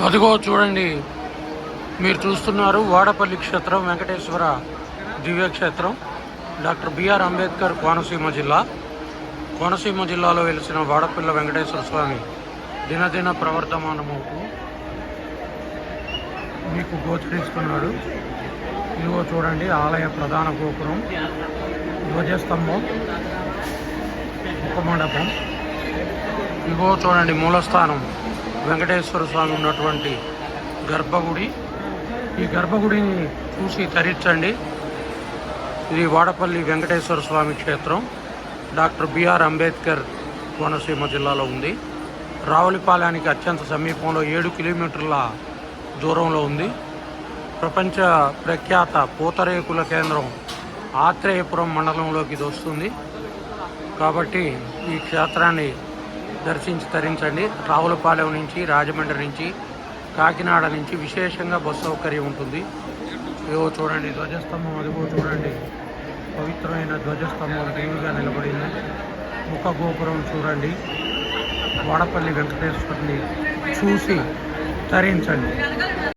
అదిగో చూడండి, మీరు చూస్తున్నారు వాడపల్లి క్షేత్రం, వెంకటేశ్వర దివ్యక్షేత్రం, డాక్టర్ బిఆర్ అంబేద్కర్ కోనసీమ జిల్లాలో వెలిసిన వాడపల్లి వెంకటేశ్వర స్వామి దినదిన ప్రవర్ధమానమవుతూ మీకు గోచరిస్తున్నాడు. ఇదిగో చూడండి, ఆలయ ప్రధాన గోపురం, ధ్వజస్తంభం, ముఖమండపం. ఇదిగో చూడండి, మూలస్థానం వెంకటేశ్వర స్వామి ఉన్నటువంటి గర్భగుడి. ఈ గర్భగుడిని చూసి తరించండి. ఇది వాడపల్లి వెంకటేశ్వర స్వామి క్షేత్రం, డాక్టర్ బిఆర్ అంబేద్కర్ కోనసీమ జిల్లాలో ఉంది. రావులపాలెనికి అత్యంత సమీపంలో 7 కిలోమీటర్ల దూరంలో ఉంది. ప్రపంచ ప్రఖ్యాత పూతరేకుల కేంద్రం ఆత్రేయపురం మండలంలోకి ఇది వస్తుంది. కాబట్టి ఈ క్షేత్రాన్ని దర్శించి తరించండి. రావులపాలెం నుంచి, రాజమండ్రి నుంచి, కాకినాడ నుంచి విశేషంగా బస్సు సౌకర్యం ఉంటుంది. ఏవో చూడండి, ధ్వజస్తంభం, అదిగో చూడండి, పవిత్రమైన ధ్వజస్తంభం దేవుడిగా నిలబడింది. ముఖ గోపురం చూడండి. వాడపల్లి వెంకటేశ్వరుని చూసి తరించండి.